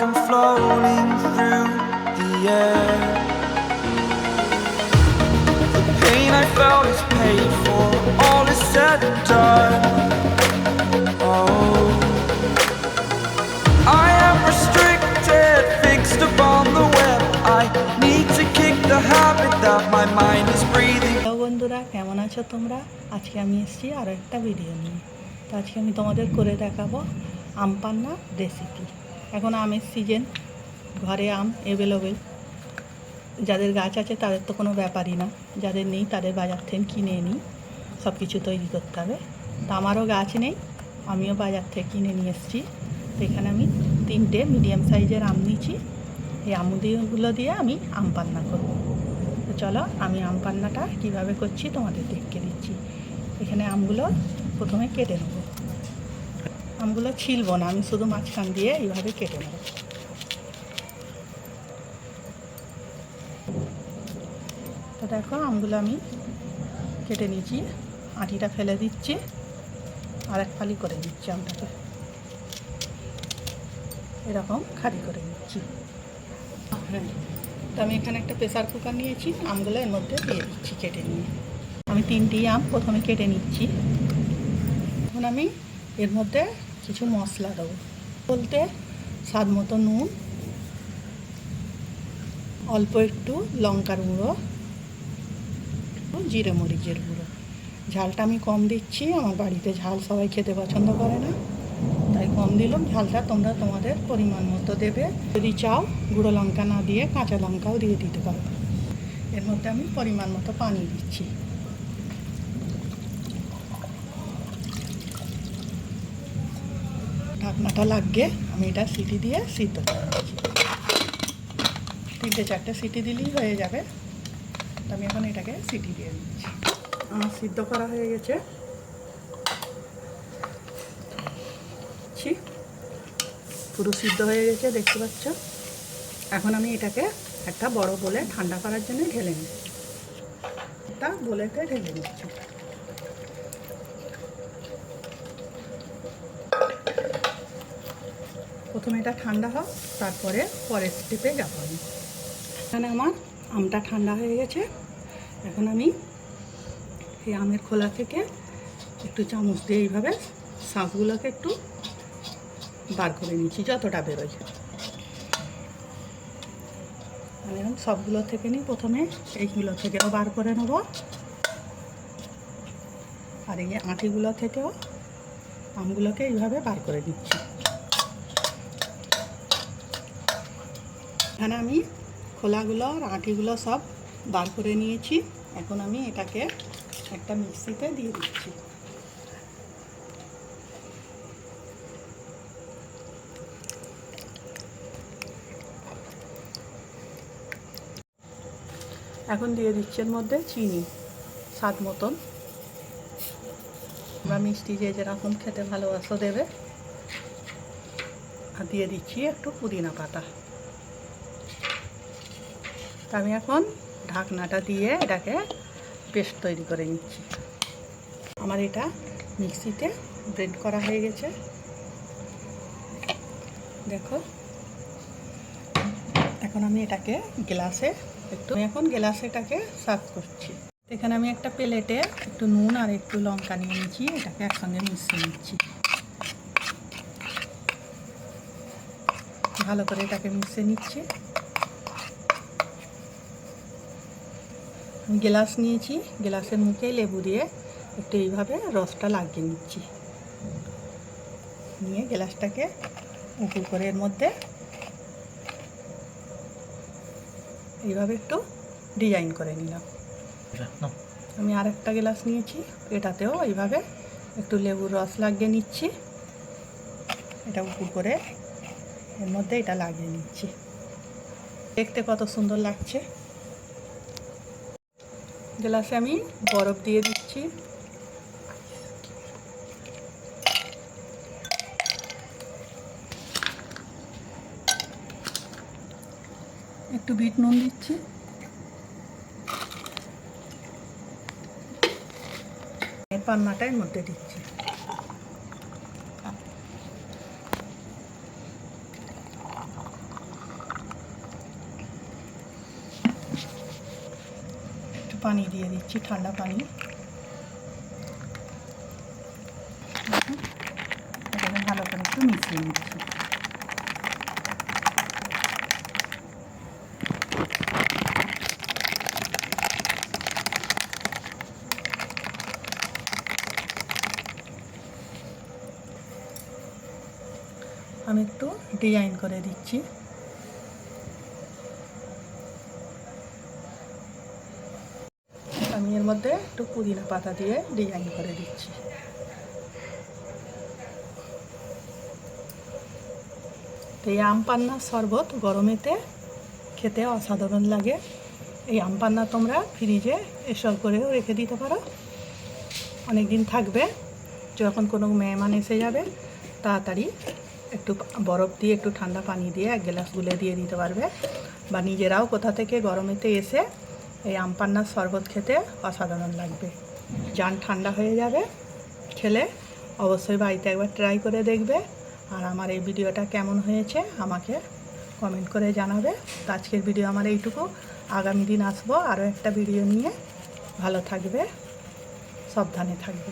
I'm floating through the air. The pain I felt is paid for, all is said and done. Oh, I am restricted, fixed upon the web. I need to kick the habit that my mind is breathing. Hello বন্ধুরা, কেমন আছো তোমরা? আজকে আমি এসেছি আরও একটা video নিয়ে। তো আজকে আমি তোমাদের করে দেখাবো আম পান্না রেসিপি। এখন আমের সিজন, ঘরে আম অ্যাভেলেবেল। যাদের গাছ আছে তাদের তো কোনো ব্যাপারই না, যাদের নেই তাদের বাজার থেকে কিনে নিই, সব কিছু তৈরি করতে হবে। তো আমারও গাছ নেই, আমিও বাজার থেকে কিনে নিয়ে এসেছি। তো এখানে আমি 3টে মিডিয়াম সাইজের আম নিয়েছি। এই আমগুলো দিয়ে আমি আম পান্না করব। তো চলো আমি আম পান্নাটা কীভাবে করছি তোমাদের দেখে দিচ্ছি। এখানে আমগুলো প্রথমে কেটে নেব। আমগুলো ছিলবো না, আমি শুধু মাঝখান দিয়ে এইভাবে কেটে নেব। তো দেখো আমগুলো আমি কেটে নিয়েছি, আঁটিটা ফেলে দিচ্ছি, আর এক ফালি করে নিচ্ছি আমটাকে, এরকম খালি করে নিচ্ছি। হ্যাঁ, তো আমি এখানে একটা প্রেসার কুকার নিয়েছি, আমগুলো এর মধ্যে দিয়ে দিচ্ছি কেটে নিয়ে। আমি 3টি আম প্রথমে কেটে নিচ্ছি। এখন আমি এর মধ্যে কিছু মশলা দেবো, বলতে স্বাদ মতো নুন, অল্প একটু লঙ্কার গুঁড়ো, জিরে মরিচের গুঁড়ো। ঝালটা আমি কম দিচ্ছি, আমার বাড়িতে ঝাল সবাই খেতে পছন্দ করে না, তাই কম দিলাম। ঝালটা তোমরা তোমাদের পরিমাণ মতো দেবে, যদি চাও গুঁড়ো লঙ্কা না দিয়ে কাঁচা লঙ্কাও দিয়ে দিতে পারো। এর মধ্যে আমি পরিমাণ মতো পানি দিচ্ছি। ঢাকনাটা লাগিয়ে আমি এটা সিটি দিয়ে সিদ্ধ করে দিচ্ছি। 3-4টে সিটি দিলেই হয়ে যাবে। তো আমি এখন এটাকে সিটি দিয়ে দিচ্ছি। আমার সিদ্ধ করা হয়ে গেছে, পুরো সিদ্ধ হয়ে গেছে দেখতে পাচ্ছ। এখন আমি এটাকে একটা বড় বলে ঠান্ডা করার জন্য ঢেলে নিই। একটা বলেতে ঢেলে নিচ্ছি। প্রথমে এটা ঠান্ডা হোক, তারপরে পরের স্টেপে যাবো আমি। এখানে আমার আমটা ঠান্ডা হয়ে গেছে। এখন আমি এই আমের খোলা থেকে একটু চামচ দিয়ে এইভাবে শাঁসগুলোকে একটু বার করে নিচ্ছি, যতটা বেরোয়। আমি এখন সবগুলো থেকে নিই, প্রথমে এইগুলো থেকেও বার করে নেব, আর এই আঁটিগুলো থেকেও আমগুলোকে এইভাবে বার করে নিচ্ছি। এখানে আমি খোলাগুলো আর আঁটিগুলো সব বার করে নিয়েছি। এখন আমি এটাকে একটা মিক্সিতে দিয়ে দিচ্ছি। এখন দিয়ে দিচ্ছি এর মধ্যে চিনি স্বাদ মতন, বা মিষ্টি যে যেরকম খেতে ভালোবাসো দেবে। আর দিয়ে দিচ্ছি একটু পুদিনা পাতা। তা আমি এখন ঢাকনাটা দিয়ে এটাকে পেস্ট তৈরি করে নিচ্ছি। আমার এটা মিক্সিতে ব্লেন্ড করা হয়ে গেছে, দেখো। এখন আমি এটাকে গ্লাসে এখন গ্লাসে এটাকে সার্ভ করছি। এখানে আমি একটা প্লেটে একটু নুন আর একটু লঙ্কা নিয়ে নিচ্ছি, এটাকে একসঙ্গে মিশিয়ে নিচ্ছি। ভালো করে এটাকে মিশিয়ে নিচ্ছি। আমি গ্লাস নিয়েছি, গ্লাসের মুখে লেবু দিয়ে একটু এইভাবে রসটা লাগিয়ে নিচ্ছি। নিয়ে গ্লাসটাকে উঁচু করে এর মধ্যে এইভাবে একটু ডিজাইন করে নিলাম। আমি আরেকটা গ্লাস নিয়েছি, এটাতেও এইভাবে একটু লেবুর রস লাগিয়ে নিচ্ছি। এটা উঁচু করে এর মধ্যে এটা লাগিয়ে নিচ্ছি। দেখতে কত সুন্দর লাগছে। গ্লাসে আমি বরফ দিয়ে দিচ্ছি। একটু বিট নুন দিচ্ছি। এর পান্নাটা এর মধ্যে দিচ্ছি। পানি দিয়ে দিচ্ছি, ঠান্ডা পানি। এটাকে ভালো করে একটু মিশিয়ে নিচ্ছি। আমি একটু ডিজাইন করে দিচ্ছি। আমি এর মধ্যে একটু পুদিনা পাতা দিয়ে ডিজাইন করে দিচ্ছি। তো এই আম পান্নার শরবত গরমেতে খেতে অসাধারণ লাগে। এই আম পান্না তোমরা ফ্রিজে স্টোর করেও রেখে দিতে পারো, অনেক দিন থাকবে। যখন কোনো মেহমান এসে যাবে তাড়াতাড়ি একটু বরফ দিয়ে একটু ঠান্ডা পানি দিয়ে 1 গ্লাস গুলে দিয়ে দিতে পারবে, বা নিজেরাও কোথা থেকে গরমেতে এসে এই আম পান্নার শরবত খেতে অসাধারণ লাগবে। জান ঠান্ডা হয়ে যাবে খেলে। অবশ্যই বাড়িতে একবার ট্রাই করে দেখবে। আর আমার এই ভিডিওটা কেমন হয়েছে আমাকে কমেন্ট করে জানাবে। তো আজকের ভিডিও আমার এইটুকু। আগামী দিন আসবো আরও একটা ভিডিও নিয়ে। ভালো থাকবে, সাবধানে থাকবে।